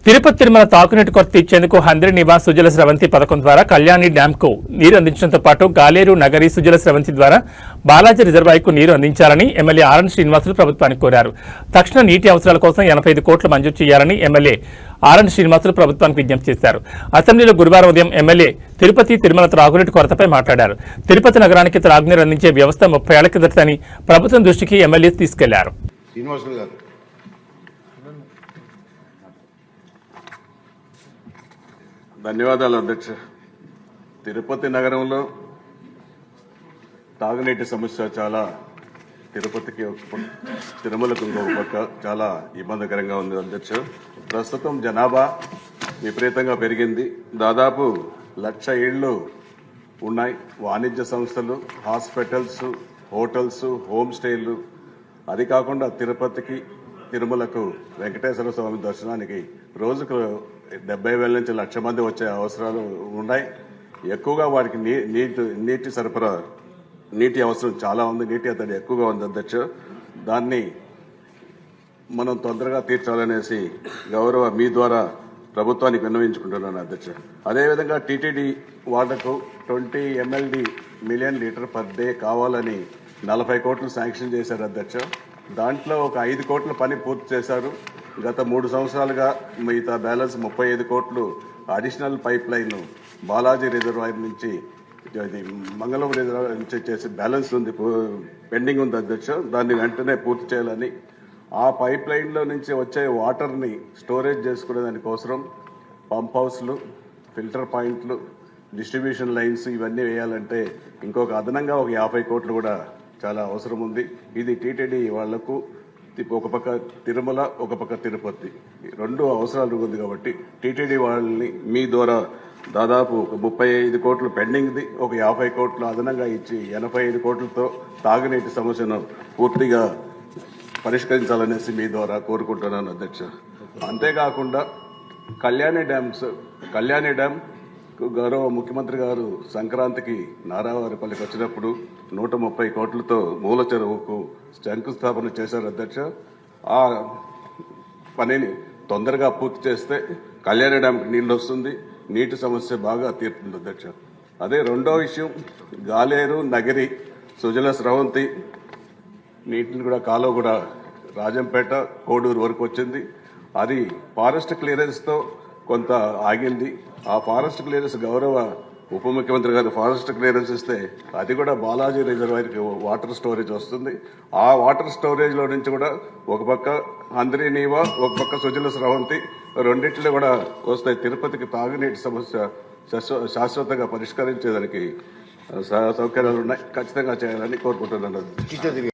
తిరుపతి తిరుమల తాగునీటి కొరత తీర్చేందుకు హంద్రి నివాస్ సుజల స్రవంతి పథకం ద్వారా కళ్యాణి డ్యాంకు నీరు అందించడంతో పాటు గాలేరు నగరి సుజల స్రవంతి ద్వారా బాలాజీ రిజర్వాయర్కు నీరు అందించాలని ఎమ్మెల్యే ఆర్ఎన్ శ్రీనివాసులు ప్రభుత్వానికి కోరారు. తక్షణ నీటి అవసరాల కోసం 85 కోట్లు మంజూరు చేయాలని ఎమ్మెల్యే ఆర్ఎన్ శ్రీనివాసులు ప్రభుత్వానికి విజ్ఞప్తి చేశారు. అసెంబ్లీలో గురువారం ఉదయం ఎమ్మెల్యే తిరుపతి తిరుమల త్రాగునీటి కొరతపై మాట్లాడారు. తిరుపతి నగరానికి త్రాగునీరు అందించే వ్యవస్థ 30 ఏళ్ల కిందటని ప్రభుత్వం దృష్టికి ఎమ్మెల్యే తీసుకెళ్లారు. ధన్యవాదాలు అధ్యక్ష. తిరుపతి నగరంలో తాగునీటి సమస్య చాలా తిరుపతికి తిరుమలకు ఇంకొక పక్క చాలా ఇబ్బందికరంగా ఉంది అధ్యక్ష. ప్రస్తుతం జనాభా విపరీతంగా పెరిగింది. దాదాపు 1,00,000 ఇళ్లు ఉన్నాయి. వాణిజ్య సంస్థలు, హాస్పిటల్స్, హోటల్స్, హోమ్ స్టేలు, అది కాకుండా తిరుపతికి తిరుమలకు వెంకటేశ్వర స్వామి దర్శనానికి రోజుకు 70,000 నుంచి 1,00,000 మంది వచ్చే అవసరాలు ఉన్నాయి. ఎక్కువగా వారికి నీటి సరఫరా, నీటి అవసరం చాలా ఉంది. నీటి అతడి ఎక్కువగా ఉంది అధ్యక్ష. దాన్ని మనం తొందరగా తీర్చాలనేసి గౌరవ మీ ద్వారా ప్రభుత్వానికి విన్నవించుకుంటున్నాను అధ్యక్ష. అదేవిధంగా టీటీడీ వాళ్లకు 20 MLD million litre per day కావాలని 40 కోట్లు శాంక్షన్ చేశారు అధ్యక్ష. దాంట్లో ఒక 5 కోట్ల పని పూర్తి చేశారు. గత 3 సంవత్సరాలుగా మిగతా బ్యాలెన్స్ 35 కోట్లు additional pipe line Balaji reservoir నుంచి మంగళం రిజర్వాయర్ నుంచి చేసి బ్యాలెన్స్ ఉంది, పెండింగ్ ఉంది అధ్యక్ష. దాన్ని వెంటనే పూర్తి చేయాలని, ఆ పైప్ లైన్లో నుంచి వచ్చే వాటర్ని స్టోరేజ్ చేసుకునే దానికోసం పంప్ హౌస్లు, ఫిల్టర్ పాయింట్లు, డిస్ట్రిబ్యూషన్ లైన్స్ ఇవన్నీ వేయాలంటే ఇంకొక అదనంగా ఒక 50 కోట్లు కూడా చాలా అవసరం ఉంది. ఇది టీటీడీ వాళ్లకు ఒక పక్క తిరుమల, ఒక పక్క తిరుపతి, 2 అవసరాలు ఉంది. కాబట్టి టీటీడీ వాళ్ళని మీ ద్వారా దాదాపు 35 కోట్లు పెండింగ్ది, ఒక 50 కోట్లు అదనంగా ఇచ్చి 85 కోట్లతో తాగునీటి సమస్యను పూర్తిగా పరిష్కరించాలనేసి మీ ద్వారా కోరుకుంటున్నాను అధ్యక్ష. అంతేకాకుండా కళ్యాణి డ్యామ్ గౌరవ ముఖ్యమంత్రి గారు సంక్రాంతికి నారావారిపల్లికి వచ్చినప్పుడు 130 కోట్లతో మూల చెరువుకు శంకుస్థాపన చేశారు అధ్యక్ష. ఆ పనిని తొందరగా పూర్తి చేస్తే కళ్యాణ డ్యాంకి నీళ్లు వస్తుంది, నీటి సమస్య బాగా తీరుతుంది అధ్యక్ష. అదే రెండో విషయం, గాలేరు నగరి సుజల స్రవంతి నీటిని కూడా కాలువ కూడా రాజంపేట, కోడూరు వరకు వచ్చింది. అది ఫారెస్ట్ క్లియరెన్స్తో కొంత ఆగింది. ఆ ఫారెస్ట్ క్లియరెన్స్ గౌరవ ఉప ముఖ్యమంత్రి గారు ఫారెస్ట్ క్లియరెన్స్ ఇస్తే అది కూడా బాలాజీ రిజర్వాయర్కి వాటర్ స్టోరేజ్ వస్తుంది. ఆ వాటర్ స్టోరేజ్లో నుంచి కూడా ఒక పక్క హంద్రి నీవా, ఒక పక్క సుజల స్రవంతి, రెండింటిలో కూడా వస్తాయి. తిరుపతికి తాగునీటి సమస్య శాశ్వతంగా పరిష్కరించేదానికి సౌకర్యాలు ఉన్నాయి. ఖచ్చితంగా చేయాలని కోరుకుంటున్నాను.